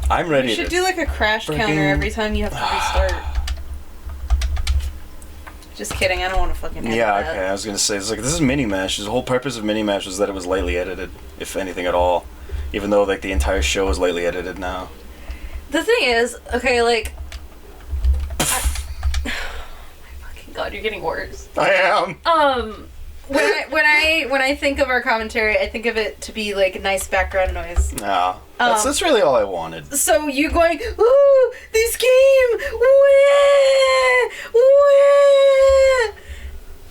I'm ready. You should do like a crash counter every time you have to restart. Just kidding, I don't want to fucking edit that. Okay, I was gonna say, it's like, this is Mini-Mash. The whole purpose of Mini-Mash was that it was lightly edited, if anything at all. Even though, like, the entire show is lightly edited now. The thing is, okay, like... oh my fucking god, you're getting worse. I am! When I think of our commentary, I think of it to be like nice background noise. No, that's really all I wanted. So you going, ooh, this game,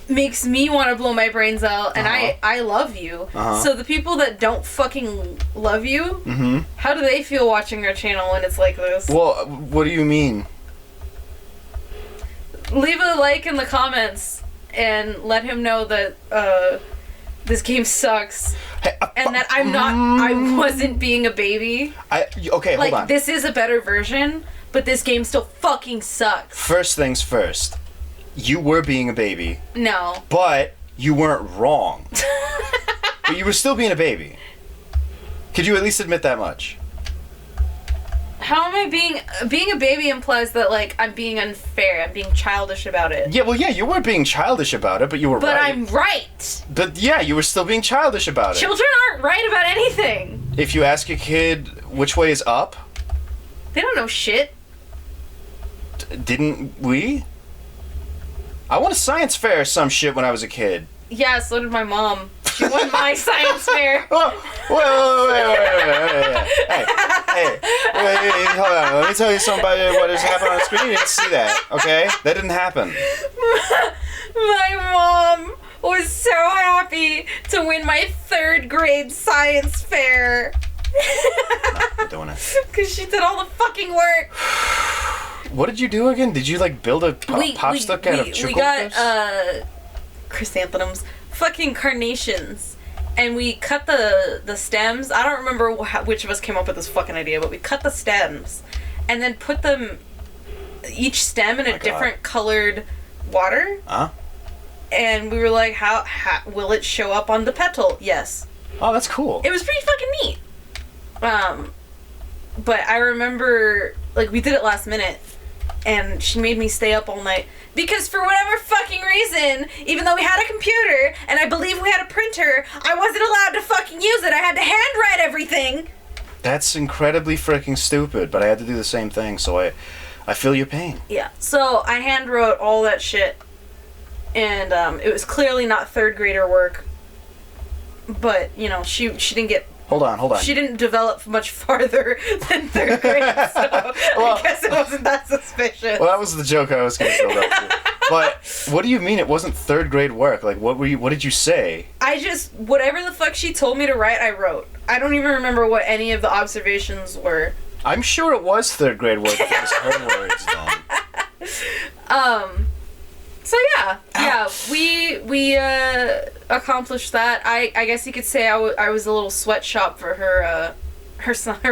makes me want to blow my brains out, and I love you. So the people that don't fucking love you, how do they feel watching our channel when it's like this? Well, what do you mean? Leave a like in the comments. And let him know that this game sucks, and that I wasn't being a baby. Okay, hold on. This is a better version, but this game still fucking sucks. First things first, you were being a baby. No. But you weren't wrong. But you were still being a baby. Could you at least admit that much? How am I being a baby implies that, like, I'm being unfair. I'm being childish about it. Yeah, well, yeah, you were being childish about it, but you were right. But I'm right. But yeah, you were still being childish about it. Children aren't right about anything. If you ask a kid which way is up, they don't know shit. Didn't we? I won a science fair or some shit when I was a kid. Yeah, so did my mom. She won my science fair. Wait. Hey, hold on. Let me tell you something about what just happened on the screen. You didn't see that, okay? That didn't happen. My mom was so happy to win my 3rd grade science fair. Not doing it. Because she did all the fucking work. What did you do again? Did you, like, build a popstick out of chocolate? We got, chrysanthemums. Fucking carnations. And we cut the stems. I don't remember which of us came up with this fucking idea, but we cut the stems and then put them, each stem in a different colored water. And we were like, how will it show up on the petal? Yes. Oh, that's cool. It was pretty fucking neat. But I remember, like, we did it last minute, and she made me stay up all night. Because for whatever fucking reason, even though we had a computer, and I believe we had a printer, I wasn't allowed to fucking use it. I had to handwrite everything. That's incredibly freaking stupid, but I had to do the same thing, so I feel your pain. Yeah, so I handwrote all that shit, and it was clearly not 3rd grader work. But, you know, she didn't get... Hold on. She didn't develop much farther than 3rd grade, so well, I guess it wasn't that suspicious. Well, that was the joke I was going to build up to. But what do you mean it wasn't 3rd grade work? Like, what did you say? Whatever the fuck she told me to write, I wrote. I don't even remember what any of the observations were. I'm sure it was 3rd grade work if it was her words then. So yeah, we accomplished that. I guess you could say I was a little sweatshop for her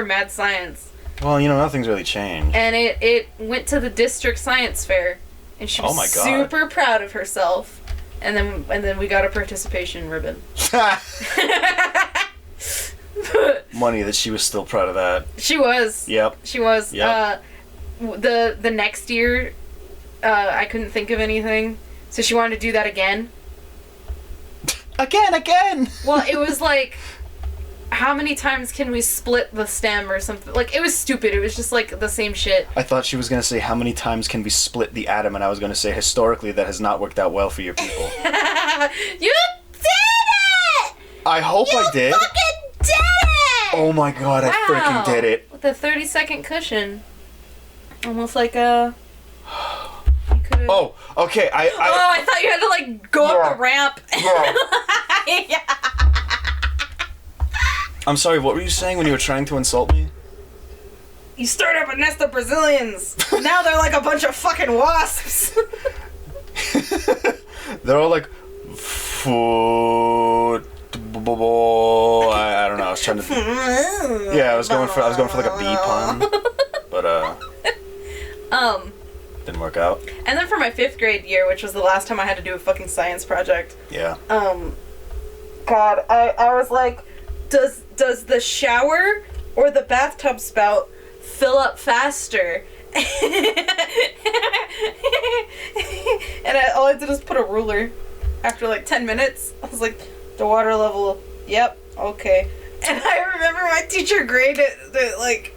mad science. Well, you know, nothing's really changed. And it went to the district science fair, and she was super proud of herself. And then we got a participation ribbon. Money that she was still proud of that. She was. Yep. She was. Yep. The next year, I couldn't think of anything, so she wanted to do that again. Again! Well, it was like, how many times can we split the stem or something? Like, it was stupid. It was just like the same shit. I thought she was going to say, how many times can we split the atom? And I was going to say, historically, that has not worked out well for your people. You did it! I hope I did. You fucking did it! Oh my god, I freaking did it. With a 30-second cushion. Almost like Oh, okay, I thought you had to, like, go up the ramp. Yeah. I'm sorry, what were you saying when you were trying to insult me? You stirred up a nest of Brazilians. Now they're like a bunch of fucking wasps. They're all like, I don't know, I was trying to... Yeah, I was going for like a bee pun. But, didn't work out. And then for my 5th grade year, which was the last time I had to do a fucking science project. Yeah. God, I was like, does the shower or the bathtub spout fill up faster. And all I did was put a ruler. After like 10 minutes, I was like, the water level, yep, okay. And I remember my teacher graded it like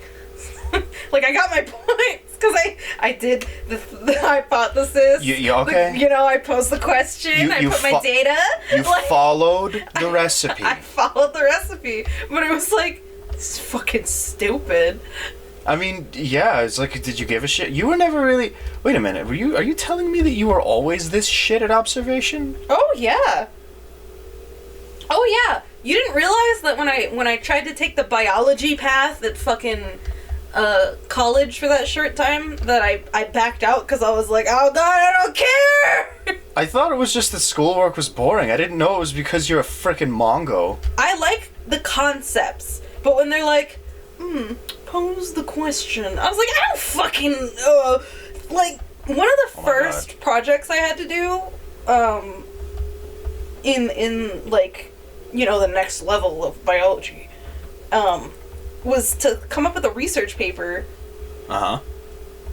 I got my points because I did the hypothesis. You okay? I posed the question, I put my data. You followed the recipe. I followed the recipe, but it was like, it's fucking stupid. I mean, yeah, it's like, did you give a shit? You were never really... Wait a minute, are you telling me that you were always this shit at observation? Oh, yeah. Oh, yeah. You didn't realize that when I tried to take the biology path at fucking college for that short time, that I backed out because I was like, oh, God, I don't care! I thought it was just that schoolwork was boring. I didn't know it was because you're a frickin' Mongo. I like the concepts, but when they're like, pose the question. I was like, I don't fucking, like, one of the first projects I had to do, in like, the next level of biology, was to come up with a research paper. Uh-huh.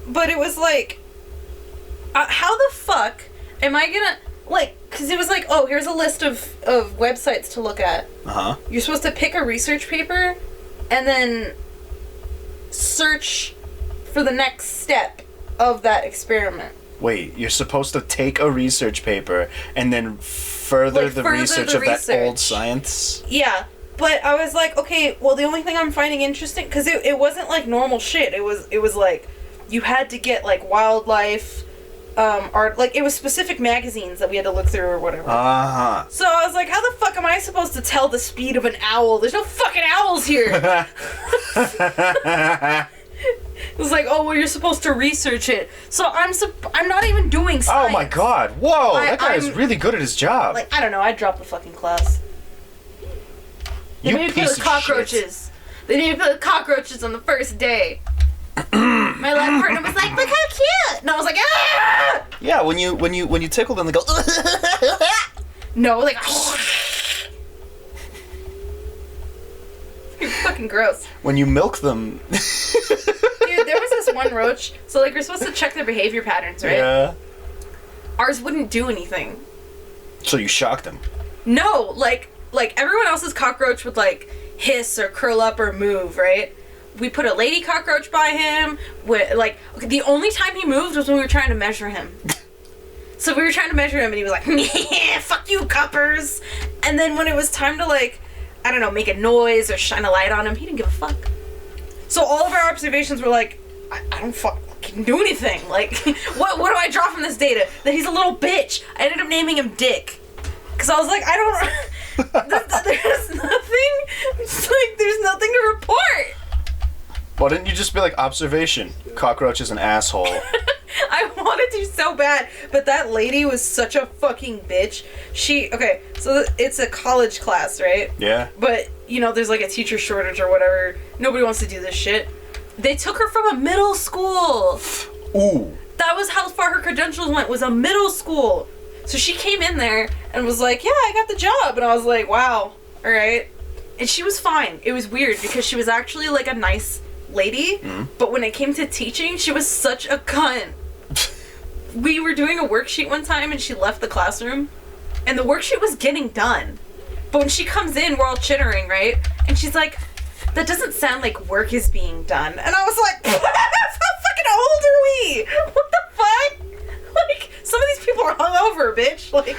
But it was like, how the fuck am I gonna, like, because it was like, oh, here's a list of websites to look at. Uh-huh. You're supposed to pick a research paper, and then search for the next step of that experiment. Wait, you're supposed to take a research paper and then further the research of that old science? Yeah, but I was like, okay, well, the only thing I'm finding interesting, because it wasn't like normal shit. It was like, you had to get like wildlife, art, like it was specific magazines that we had to look through or whatever. Uh-huh. So I was like, how the fuck am I supposed to tell the speed of an owl? There's no fucking owls here. It was like, oh, well, you're supposed to research it. So I'm not even doing science. Oh my god, whoa, that guy is really good at his job. Like, I don't know, I dropped the fucking class. They made me play with cockroaches. They made me play with cockroaches on the first day. My lab partner was like, look how cute! And I was like, ah! Yeah, when you tickle them, they go. No, like. You're fucking gross. When you milk them. Dude, there was this one roach. So like, we're supposed to check their behavior patterns, right? Yeah. Ours wouldn't do anything. So you shocked them. No, like everyone else's cockroach would like hiss or curl up or move, right? We put a lady cockroach by him. Like, the only time he moved was when we were trying to measure him. So we were trying to measure him, and he was like, yeah, fuck you, coppers. And then when it was time to, like, I don't know, make a noise or shine a light on him, he didn't give a fuck. So all of our observations were like, I don't fucking do anything. Like, what do I draw from this data? That he's a little bitch. I ended up naming him Dick. Because I was like, I don't... there's nothing... It's like, there's nothing to report. Why didn't you just be like, observation, cockroach is an asshole? I wanted to so bad, but that lady was such a fucking bitch. Okay, so it's a college class, right? Yeah. But, there's like a teacher shortage or whatever. Nobody wants to do this shit. They took her from a middle school. Ooh. That was how far her credentials went, was a middle school. So she came in there and was like, yeah, I got the job. And I was like, wow, all right. And she was fine. It was weird because she was actually like a nice lady, but when it came to teaching, she was such a cunt. We were doing a worksheet one time and she left the classroom and the worksheet was getting done. But when she comes in, we're all chittering, right? And she's like, that doesn't sound like work is being done. And I was like, how fucking old are we? What the fuck? Like, some of these people are hungover, bitch. Like,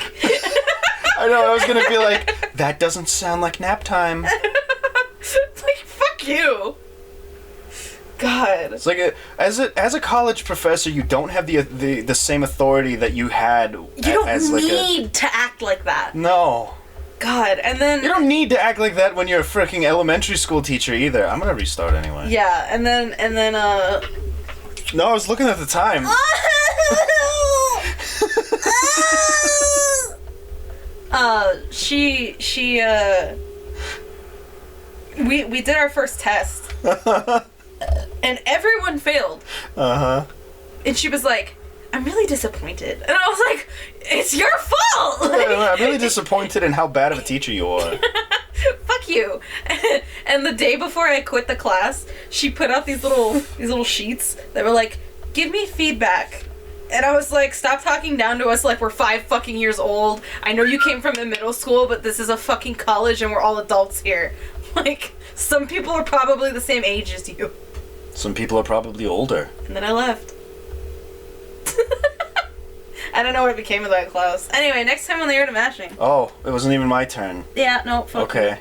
I know, I was gonna be like, that doesn't sound like nap time. It's like, fuck you. God. It's like as a college professor, you don't have the same authority that you had. You don't as need to act like that. No. God, and then you don't need to act like that when you're a freaking elementary school teacher either. I'm gonna restart anyway. Yeah, and then No, I was looking at the time. We did our first test. And everyone failed. Uh-huh. And she was like, I'm really disappointed. And I was like, it's your fault! Like, I'm really disappointed in how bad of a teacher you are. Fuck fuck you. And the day before I quit the class, she put out these little sheets that were like, give me feedback. And I was like, stop talking down to us like we're 5 fucking years old. I know you came from a middle school, but this is a fucking college and we're all adults here. Like, some people are probably the same age as you. Some people are probably older. And then I left. I don't know what became of that class. Anyway, next time on the Art of Mashing. Oh, it wasn't even my turn. Yeah, no, fuck Okay.